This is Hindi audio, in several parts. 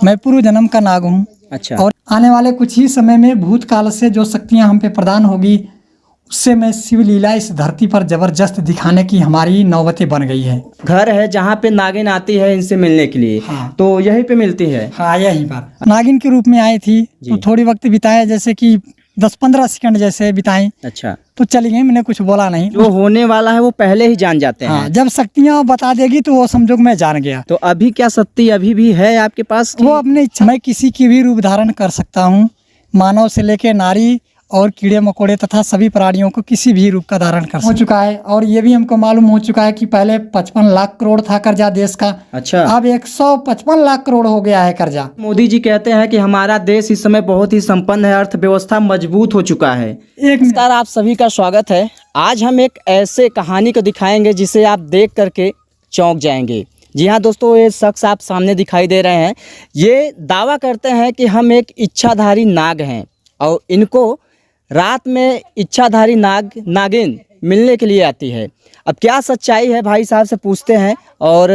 मैं पूर्व जन्म का नाग हूँ। अच्छा। और आने वाले कुछ ही समय में भूतकाल से जो शक्तियाँ हम पे प्रदान होगी, उससे मैं शिव लीला इस धरती पर जबरदस्त दिखाने की हमारी नौबतें बन गई है। घर है जहाँ पे नागिन आती है इनसे मिलने के लिए। हाँ। तो यहीं पे मिलती है। हाँ, यहीं पर नागिन के रूप में आई थी, तो थोड़ी वक्त बिताए, जैसे कि 10-15 सेकंड जैसे बिताई। अच्छा। तो चली गई, मैंने कुछ बोला नहीं। जो होने वाला है वो पहले ही जान जाते हैं। हाँ, जब शक्तियाँ बता देगी तो वो समझो कि मैं जान गया। तो अभी क्या शक्ति अभी भी है आपके पास? वो अपने इच्छा, मैं किसी की भी रूप धारण कर सकता हूँ, मानव से लेके नारी और कीड़े मकोड़े तथा सभी प्राणियों को किसी भी रूप का धारण कर हो चुका है। और ये भी हमको मालूम हो चुका है कि पहले 55 लाख करोड़ था कर्जा देश का। अच्छा। अब 155 लाख करोड़ हो गया है कर्जा। मोदी जी कहते हैं कि हमारा देश इस समय बहुत ही संपन्न है, अर्थव्यवस्था मजबूत हो चुका है। नमस्कार, आप सभी का स्वागत है। आज हम एक ऐसे कहानी को दिखाएंगे जिसे आप देख करके चौंक जाएंगे। जी हाँ दोस्तों, ये शख्स आप सामने दिखाई दे रहे हैं, ये दावा करते हैं कि हम एक इच्छाधारी नाग हैं और इनको रात में इच्छाधारी नागिन मिलने के लिए आती है। अब क्या सच्चाई है भाई साहब से पूछते हैं। और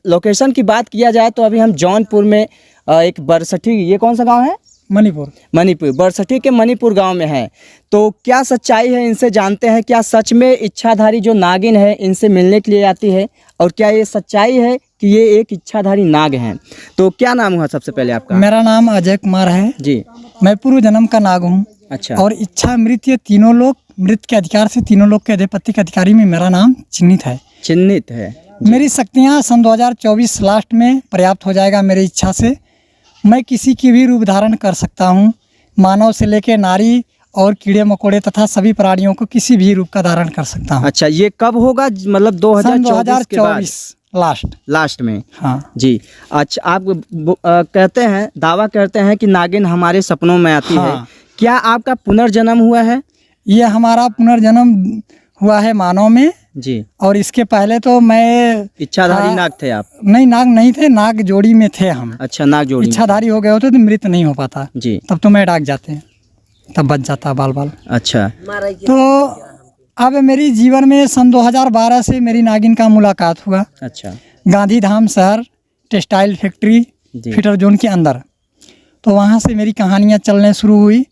लोकेशन की बात किया जाए तो अभी हम जौनपुर में एक बरसठी, ये कौन सा गांव है? मणिपुर बरसठी के मणिपुर गांव में है। तो क्या सच्चाई है इनसे जानते हैं। क्या सच में इच्छाधारी जो नागिन है इनसे मिलने के लिए आती है, और क्या ये सच्चाई है कि ये एक इच्छाधारी नाग हैं। तो क्या नाम हुआ सबसे पहले आपका? मेरा नाम अजय कुमार है जी। मैं पूर्व जन्म का नाग हूँ। अच्छा। और इच्छा मृत, ये तीनों लोग मृत के अधिकार से तीनों लोग के अधिपत्य के अधिकारी में मेरा नाम चिन्हित है। मेरी शक्तियाँ सन 2024 लास्ट में पर्याप्त हो जाएगा मेरी इच्छा से। मैं किसी की भी रूप धारण कर सकता हूँ, मानव से लेकर नारी और कीड़े मकोड़े तथा सभी प्राणियों को किसी भी रूप का धारण कर सकता हूँ। अच्छा, ये कब होगा? मतलब 2024 के बाद लास्ट में। हाँ जी। अच्छा, आप कहते हैं, दावा करते हैं कि नागिन हमारे सपनों में आती है। क्या आपका पुनर्जन्म हुआ है? ये हमारा पुनर्जन्म हुआ है मानव में जी। और इसके पहले तो मैं इच्छाधारी नाग थे आप? नहीं, नाग नहीं थे, नाग जोड़ी में थे हम। अच्छा, नाग जोड़ी। इच्छाधारी हो गए होते तो मृत नहीं हो पाता जी। तब तो मैं डाक जाते, तब बच जाता बाल। अच्छा। तो अब मेरी जीवन में सन 2012 से मेरी नागिन का मुलाकात हुआ। अच्छा। गांधीधाम शहर टेक्सटाइल फैक्ट्री फिटर जोन के अंदर। तो वहाँ से मेरी कहानियाँ चलने शुरू हुई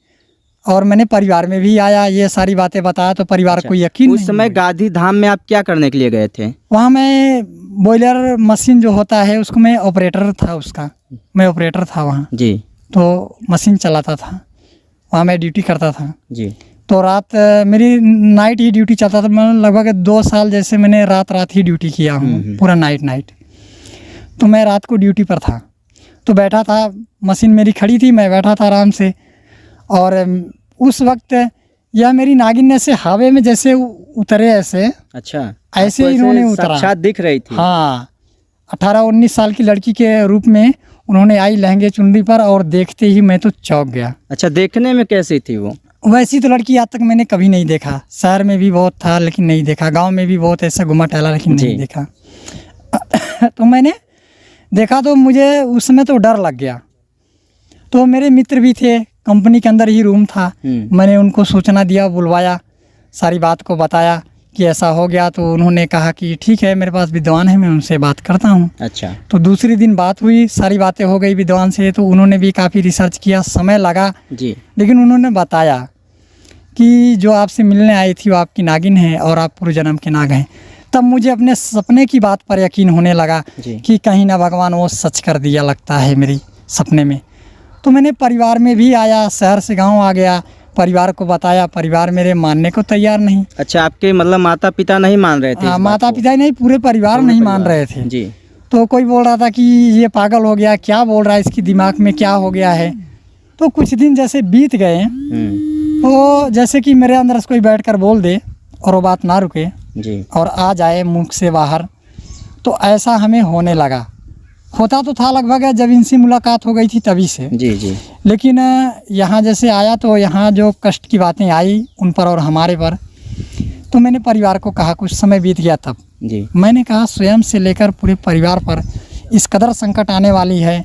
और मैंने परिवार में भी आया, ये सारी बातें बताया तो परिवार को यकीन। उस समय गांधीधाम में आप क्या करने के लिए गए थे? वहाँ मैं बॉयलर मशीन जो होता है उसको मैं ऑपरेटर था, मैं ऑपरेटर था वहाँ जी। तो मशीन चलाता था, वहाँ मैं ड्यूटी करता था जी। तो रात मेरी नाइट ही ड्यूटी चलता था। मैं लगभग 2 साल जैसे मैंने रात ही ड्यूटी किया हूँ, पूरा नाइट। तो मैं रात को ड्यूटी पर था, तो बैठा था, मशीन मेरी खड़ी थी, मैं बैठा था आराम से। और उस वक्त यह मेरी नागिन ने से हवा में जैसे उतरे ऐसे। अच्छा। ऐसे इन्होंने उतरा, साक्षात दिख रही थी। हाँ, 18-19 साल की लड़की के रूप में उन्होंने आई लहंगे चुनरी पर, और देखते ही मैं तो चौंक गया। अच्छा, देखने में कैसी थी वो? वैसी तो लड़की आज तक मैंने कभी नहीं देखा। शहर में भी बहुत था लेकिन नहीं देखा, गांव में भी बहुत ऐसा घुमा टहला लेकिन नहीं देखा। तो मैंने देखा तो मुझे उसमें तो डर लग गया। तो मेरे मित्र भी थे, कंपनी के अंदर ही रूम था, मैंने उनको सूचना दिया, बुलवाया, सारी बात को बताया कि ऐसा हो गया। तो उन्होंने कहा कि ठीक है, मेरे पास विद्वान है, मैं उनसे बात करता हूँ। अच्छा। तो दूसरी दिन बात हुई, सारी बातें हो गई विद्वान से। तो उन्होंने भी काफ़ी रिसर्च किया, समय लगा जी, लेकिन उन्होंने बताया कि जो आपसे मिलने आई थी वो आपकी नागिन है और आप पूर्व जन्म के नाग हैं। तब मुझे अपने सपने की बात पर यकीन होने लगा कि कहीं ना भगवान वो सच कर दिया लगता है मेरी सपने में। तो मैंने परिवार में भी आया, शहर से गांव आ गया, परिवार को बताया, परिवार मेरे मानने को तैयार नहीं। अच्छा, आपके मतलब माता पिता नहीं मान रहे थे? हाँ, माता पिता नहीं, पूरे परिवार नहीं मान रहे थे जी। तो कोई बोल रहा था कि ये पागल हो गया, क्या बोल रहा है, इसकी दिमाग में क्या हो गया है। तो कुछ दिन जैसे बीत गए, तो जैसे कि मेरे अंदर कोई बैठ कर बोल दे और वो बात ना रुके जी, और आ जाए मुख से बाहर, तो ऐसा हमें होने लगा। होता तो था लगभग जब इनसे मुलाकात हो गई थी तभी से जी। लेकिन यहाँ जैसे आया तो यहाँ जो कष्ट की बातें आई उन पर और हमारे पर, तो मैंने परिवार को कहा, कुछ समय बीत गया तब जी, मैंने कहा स्वयं से लेकर पूरे परिवार पर इस कदर संकट आने वाली है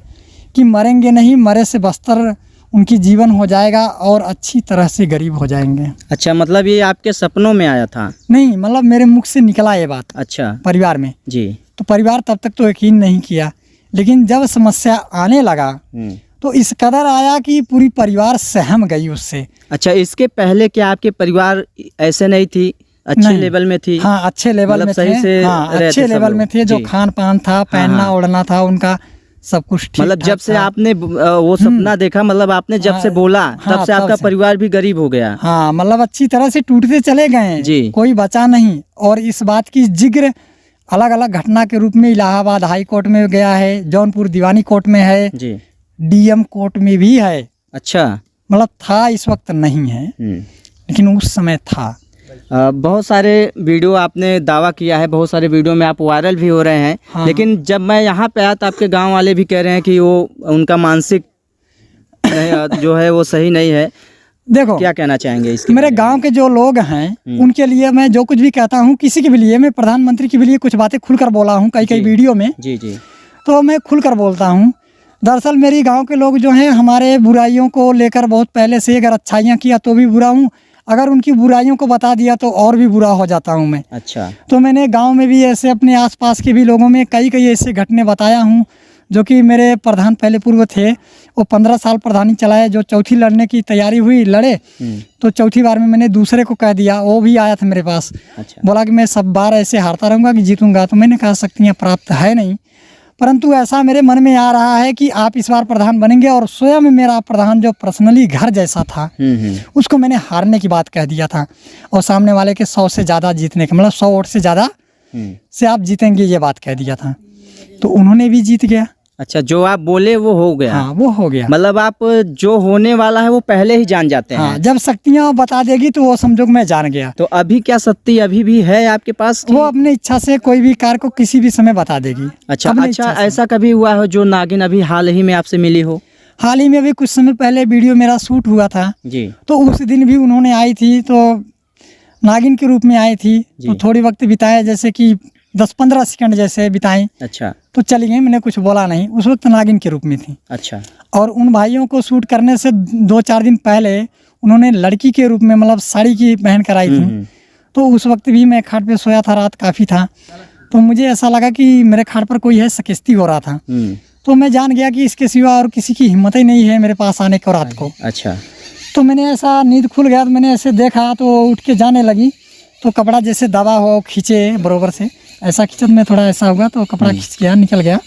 कि मरेंगे नहीं, मरे से बस्तर उनकी जीवन हो जाएगा और अच्छी तरह से गरीब हो जाएंगे। अच्छा, मतलब ये आपके सपनों में आया था? नहीं, मतलब मेरे मुख से निकला ये बात। अच्छा। परिवार में जी। तो परिवार तब तक तो यकीन नहीं किया, लेकिन जब समस्या आने लगा तो इस कदर आया कि पूरी परिवार सहम गई उससे। अच्छा, इसके पहले क्या आपके परिवार ऐसे नहीं थी, अच्छे नहीं। लेवल में थी? हाँ, अच्छे लेवल मतलब में सही थे। से हाँ, रहते अच्छे सब लेवल लोग? में थे। जो जी। खान पान था, पहनना ओढ़ना था, उनका सब कुछ ठीक मतलब जब ठाक से था। आपने वो सपना देखा, मतलब आपने जब से बोला हाँ, तब से आपका परिवार भी गरीब हो गया? हाँ, मतलब अच्छी तरह से टूटते चले गए जी। कोई बचा नहीं। और इस बात की जिक्र अलग अलग घटना के रूप में इलाहाबाद हाई कोर्ट में गया है, जौनपुर दीवानी कोर्ट में है जी, डीएम कोर्ट में भी है। अच्छा, मतलब था, इस वक्त नहीं है लेकिन उस समय था। बहुत सारे वीडियो आपने दावा किया है, बहुत सारे वीडियो में आप वायरल भी हो रहे हैं। हाँ। लेकिन जब मैं यहाँ पे आया तो आपके गांव वाले भी कह रहे हैं कि वो उनका मानसिक जो है वो सही नहीं है। देखो, क्या कहना चाहेंगे इसके मेरे बारे में? गांव के जो लोग हैं उनके लिए मैं जो कुछ भी कहता हूँ, किसी के भी लिए, मैं प्रधानमंत्री के भी लिए कुछ बातें खुलकर बोला हूँ कई जी। वीडियो में। जी जी, तो मैं खुलकर बोलता हूँ। दरअसल मेरी गांव के लोग जो हैं हमारे बुराइयों को लेकर बहुत पहले से, अगर अच्छाइयाँ किया तो भी बुरा हूँ, अगर उनकी बुराइयों को बता दिया तो और भी बुरा हो जाता हूँ मैं। अच्छा, तो मैंने गांव में भी ऐसे अपने आसपास के भी लोगों में कई ऐसे घटने बताया हूँ। जो कि मेरे प्रधान पहले पूर्व थे, वो 15 साल प्रधानी चलाए। जो चौथी लड़ने की तैयारी हुई, लड़े तो चौथी बार में मैंने दूसरे को कह दिया, वो भी आया था मेरे पास। अच्छा, बोला कि मैं सब बार ऐसे हारता रहूँगा कि जीतूंगा। तो मैंने कहा शक्तियाँ प्राप्त है नहीं, परंतु ऐसा मेरे मन में आ रहा है कि आप इस बार प्रधान बनेंगे। और स्वयं मेरा प्रधान जो पर्सनली घर जैसा था, उसको मैंने हारने की बात कह दिया था। और सामने वाले के 100 से ज़्यादा जीतने का, मतलब 100 वोट से ज़्यादा से आप जीतेंगे, ये बात कह दिया था। तो उन्होंने भी जीत गया। अच्छा, जो आप बोले वो हो गया? हाँ, वो हो गया। मतलब आप जो होने वाला है वो पहले ही जान जाते हैं? हाँ, जब शक्तियाँ बता देगी तो वो समझो कि मैं जान गया। तो अभी क्या शक्ति अभी भी है आपके पास? वो अपने इच्छा से कोई भी कार्य को किसी भी समय बता देगी। अच्छा अपनी अच्छा, इच्छा से। ऐसा कभी हुआ हो जो नागिन अभी हाल ही में आपसे मिली हो? हाल ही में भी कुछ समय पहले वीडियो मेरा शूट हुआ था जी, तो उस दिन भी उन्होंने आई थी, तो नागिन के रूप में आई थी। तो थोड़ी वक्त बिताए, जैसे कि 10-15 सेकंड जैसे बिताई, अच्छा, तो चली गई। मैंने कुछ बोला नहीं, उस वक्त नागिन के रूप में थी। अच्छा, और उन भाइयों को शूट करने से 2-4 दिन पहले उन्होंने लड़की के रूप में, मतलब साड़ी की पहन कर आई थी। तो उस वक्त भी मैं खाट पे सोया था, रात काफ़ी था। तो मुझे ऐसा लगा कि मेरे खाट पर कोई है, शिकस्ती हो रहा था। तो मैं जान गया कि इसके सिवा और किसी की हिम्मत ही नहीं है मेरे पास आने को रात को। अच्छा, तो मैंने ऐसा, नींद खुल गया तो मैंने ऐसे देखा, तो उठ के जाने लगी। तो कपड़ा जैसे दबा हो, खींचे बरोबर से, ऐसा खींचत में थोड़ा ऐसा होगा तो कपड़ा खींच गया, निकल गया।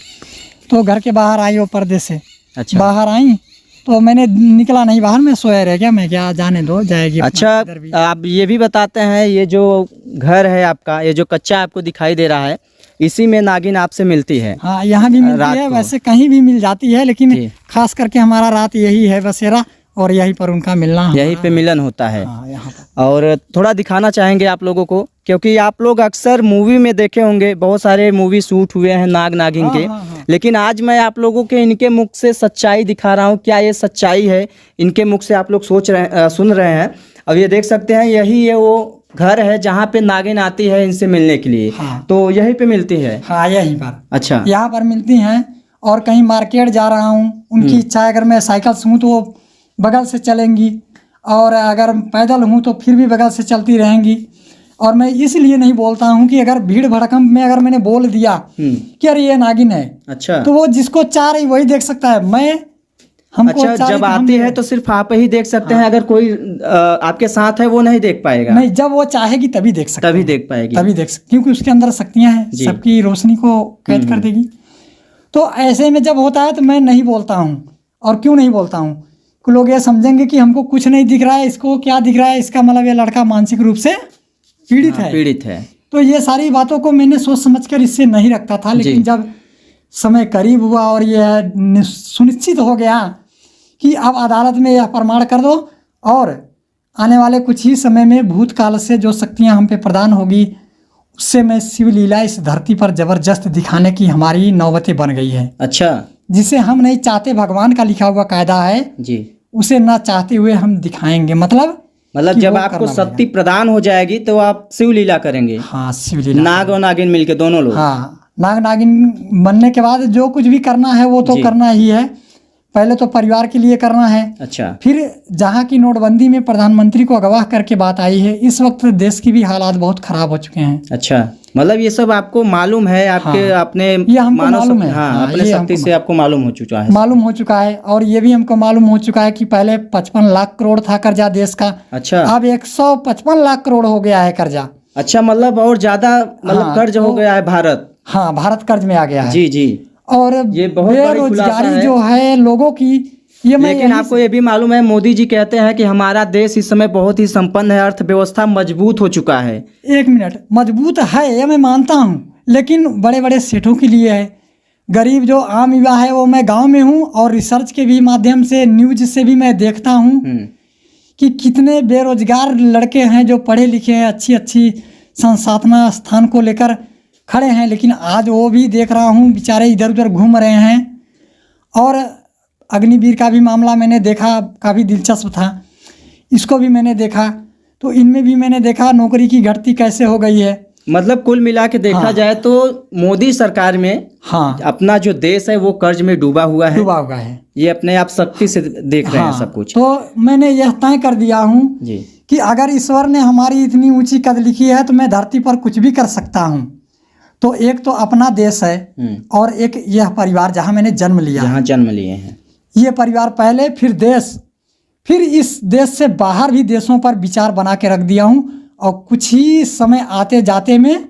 तो घर के बाहर आई वो पर्दे से। अच्छा, बाहर आई तो मैंने निकला नहीं बाहर, मैं सोया रह गया। मैं क्या, जाने दो, जाएगी। अच्छा, आप ये भी बताते हैं, ये जो घर है आपका, ये जो कच्चा आपको दिखाई दे रहा है, इसी में नागिन आपसे मिलती है? हाँ, यहाँ भी मिलती है, वैसे कहीं भी मिल जाती है, लेकिन खास करके हमारा रात यही है बसेरा, और यहीं पर उनका मिलना, यहीं पे मिलन होता है। हाँ, यहाँ पर। और थोड़ा दिखाना चाहेंगे आप लोगों को, क्योंकि आप लोग अक्सर मूवी में देखे होंगे, बहुत सारे मूवी शूट हुए हैं नाग नागिन के। लेकिन आज मैं आप लोगों के इनके मुख से सच्चाई दिखा रहा हूँ। क्या ये सच्चाई है? इनके मुख से आप लोग सुन रहे हैं। अब ये देख सकते हैं, यही है वो घर है जहाँ पे नागिन आती है इनसे मिलने के लिए। हाँ। तो यहीं पे मिलती है? हाँ, यहीं पर। अच्छा, यहाँ पर मिलती हैं। और कहीं मार्केट जा रहा हूँ, उनकी इच्छा है, अगर मैं साइकिल से हूँ तो वो बगल से चलेंगी, और अगर पैदल हूँ तो फिर भी बगल से चलती रहेंगी। और मैं इसलिए नहीं बोलता हूँ कि अगर भीड़ भड़कम में अगर मैंने बोल दिया कि अरे ये नागिन है, अच्छा, तो वो जिसको चाह रही वही देख सकता है। मैं हमको अच्छा, जब आती है तो सिर्फ आप ही देख सकते हैं, अगर कोई आपके साथ है वो नहीं देख पाएगा? नहीं, जब वो चाहेगी तभी देख सकते, तभी देख पाएगी, तभी देख सकते, क्योंकि उसके अंदर शक्तियाँ हैं, सबकी रोशनी को कैद कर देगी। तो ऐसे में जब होता है तो मैं नहीं बोलता हूँ। और क्यों नहीं बोलता हूँ? लोग ये समझेंगे कि हमको कुछ नहीं दिख रहा है, इसको क्या दिख रहा है, इसका मतलब ये लड़का मानसिक रूप से पीड़ित है। तो ये सारी बातों को मैंने सोच समझकर इससे नहीं रखता था। लेकिन जब समय करीब हुआ और यह सुनिश्चित हो गया कि अब अदालत में यह प्रमाण कर दो, और आने वाले कुछ ही समय में भूतकाल से जो शक्तियां हम पे प्रदान होगी, उससे मैं शिव लीला इस धरती पर जबरदस्त दिखाने की हमारी नौबतें बन गई है। अच्छा, जिसे हम नहीं चाहते, भगवान का लिखा हुआ कायदा है जी, उसे ना चाहते हुए हम दिखाएंगे। मतलब जब आपको शक्ति प्रदान हो जाएगी तो आप शिव लीला करेंगे? हाँ, शिव लीला, नाग और नागिन मिलके दोनों लोग? हाँ, नाग नागिन बनने के बाद जो कुछ भी करना है वो तो करना ही है। पहले तो परिवार के लिए करना है। अच्छा, फिर जहाँ की नोटबंदी में प्रधानमंत्री को अगवा करके बात आई है, इस वक्त देश की भी हालात बहुत खराब हो चुके हैं। अच्छा, मतलब ये सब आपको मालूम है, आपके हाँ, अपने ये हमको मानव मालूम है। हाँ, हाँ, अपने ये शक्ति हमको से आपको मालूम हो चुका है। मालूम हो चुका है। और ये भी हमको मालूम हो चुका है कि पहले 55 लाख करोड़ था कर्जा देश का, अच्छा अब 155 लाख करोड़ हो गया है कर्जा। अच्छा, मतलब और ज्यादा मतलब हाँ, कर्ज हो तो- गया है भारत। हाँ, भारत कर्ज में आ गया है। जी जी। और ये बहुत बड़ी खुलासा बेरोजगारी है। जो है लोगों की, ये मैं लेकिन आपको ये भी मालूम है, मोदी जी कहते हैं कि हमारा देश इस समय बहुत ही संपन्न है, अर्थव्यवस्था मजबूत हो चुका है। एक मिनट, मजबूत है ये मैं मानता हूँ, लेकिन बड़े बड़े सेठों के लिए है। गरीब जो आम युवा है वो, मैं गांव में हूँ और रिसर्च के भी माध्यम से, न्यूज से भी मैं देखता हूँ कि कितने बेरोजगार लड़के हैं जो पढ़े लिखे हैं, अच्छी अच्छी संसाधना स्थान को लेकर खड़े हैं, लेकिन आज वो भी देख रहा हूँ बेचारे इधर उधर घूम रहे हैं। और अग्निवीर का भी मामला मैंने देखा, काफ़ी दिलचस्प था, इसको भी मैंने देखा। तो इनमें भी मैंने देखा नौकरी की घटती कैसे हो गई है। मतलब कुल मिला के देखा हाँ। जाए तो मोदी सरकार में हाँ, अपना जो देश है वो कर्ज में डूबा हुआ है। डूबा हुआ है। ये अपने आप शक्ति से देख रहे हैं हाँ, सब कुछ। तो मैंने यह तय कर दिया हूँ जी कि अगर ईश्वर ने हमारी इतनी ऊंची कद लिखी है तो मैं धरती पर कुछ भी कर सकता हूँ। तो एक तो अपना देश है और एक यह परिवार जहाँ मैंने जन्म लिया, यहाँ जन्म लिए हैं, ये परिवार पहले, फिर देश, फिर इस देश से बाहर भी देशों पर विचार बना के रख दिया हूँ। और कुछ ही समय आते जाते में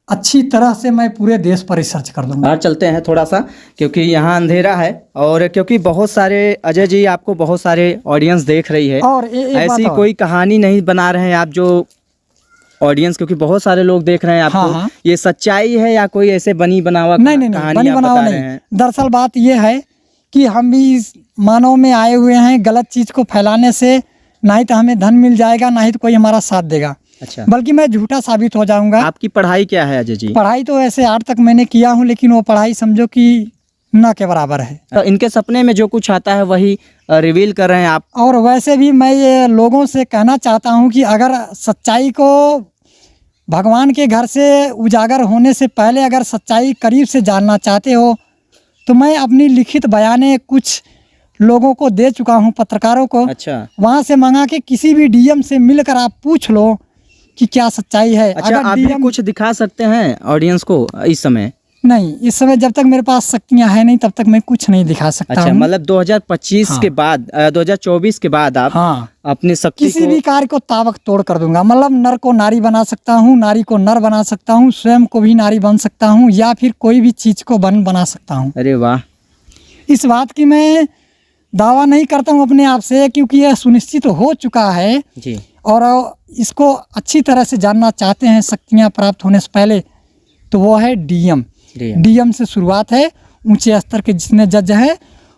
अच्छी तरह से मैं पूरे देश पर रिसर्च कर दूंगा। बाहर चलते हैं थोड़ा सा, क्योंकि यहाँ अंधेरा है और क्योंकि बहुत सारे, अजय जी आपको बहुत सारे ऑडियंस देख रही है, और एक बात ऐसी और, कोई कहानी नहीं बना रहे हैं आप जो ऑडियंस, क्योंकि बहुत सारे लोग देख रहे हैं आपको। हाँ। ये सच्चाई है या कोई ऐसे बनी बनावा नहीं, कहानी बनी आप बनावा बता रहे नहीं। हैं? दरअसल बात यह है कि हम भी इस मानव में आए हुए हैं, गलत चीज़ को फैलाने से ना ही तो हमें धन मिल जाएगा, ना ही तो कोई हमारा साथ देगा, अच्छा, बल्कि मैं झूठा साबित हो जाऊंगा। आपकी पढ़ाई क्या है अजय जी? पढ़ाई तो ऐसे 8 तक मैंने किया हूँ, लेकिन वो पढ़ाई समझो कि ना के बराबर है। तो इनके सपने में जो कुछ आता है वही रिवील कर रहे हैं आप। और वैसे भी मैं ये लोगों से कहना चाहता हूँ कि अगर सच्चाई को भगवान के घर से उजागर होने से पहले अगर सच्चाई करीब से जानना चाहते हो तो मैं अपनी लिखित बयानें कुछ लोगों को दे चुका हूँ, पत्रकारों को। अच्छा वहाँ से मंगा के किसी भी डीएम से मिलकर आप पूछ लो कि क्या सच्चाई है। अच्छा, आप भी कुछ दिखा सकते हैं ऑडियंस को इस समय? नहीं, इस समय जब तक मेरे पास शक्तियाँ है नहीं तब तक मैं कुछ नहीं दिखा सकता। अच्छा, हूँ। मतलब 2025 हाँ। के बाद 2024 के बाद आप हाँ, अपनी शक्ति किसी को भी कार्य को ताबक तोड़ कर दूंगा। मतलब नर को नारी बना सकता हूँ, नारी को नर बना सकता हूँ, स्वयं को भी नारी बन सकता हूँ, या फिर कोई भी चीज़ को बना सकता हूँ। अरे वाह, इस बात की मैं दावा नहीं करता हूँ अपने आप से, क्योंकि यह सुनिश्चित हो चुका है। जी और इसको अच्छी तरह से जानना चाहते हैं शक्तियाँ प्राप्त होने से पहले, तो वो है डीएम। डीएम से शुरुआत है। ऊंचे स्तर के जितने जज हैं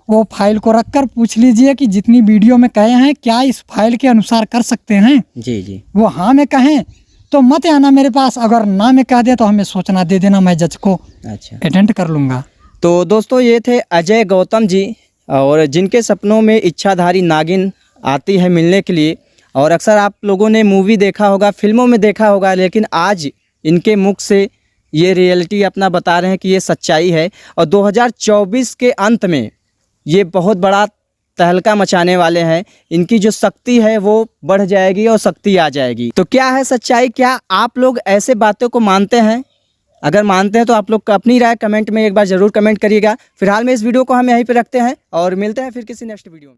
वो फाइल को रखकर पूछ लीजिए कि जितनी वीडियो में कहे हैं क्या इस फाइल के अनुसार कर सकते हैं। जी जी, वो हाँ में कहें तो मत आना मेरे पास, अगर ना में कह दे तो हमें सोचना दे देना, मैं जज को अच्छा अटेंड कर लूँगा। तो दोस्तों ये थे अजय गौतम जी, और जिनके सपनों में इच्छाधारी नागिन आती है मिलने के लिए। और अक्सर आप लोगों ने मूवी देखा होगा, फिल्मों में देखा होगा, लेकिन आज इनके मुख से ये रियलिटी अपना बता रहे हैं कि ये सच्चाई है। और 2024 के अंत में ये बहुत बड़ा तहलका मचाने वाले हैं। इनकी जो शक्ति है वो बढ़ जाएगी और शक्ति आ जाएगी। तो क्या है सच्चाई? क्या आप लोग ऐसे बातों को मानते हैं? अगर मानते हैं तो आप लोग अपनी राय कमेंट में एक बार ज़रूर कमेंट करिएगा। फिलहाल में इस वीडियो को हम यहीं पे रखते हैं और मिलते हैं फिर किसी नेक्स्ट वीडियो में।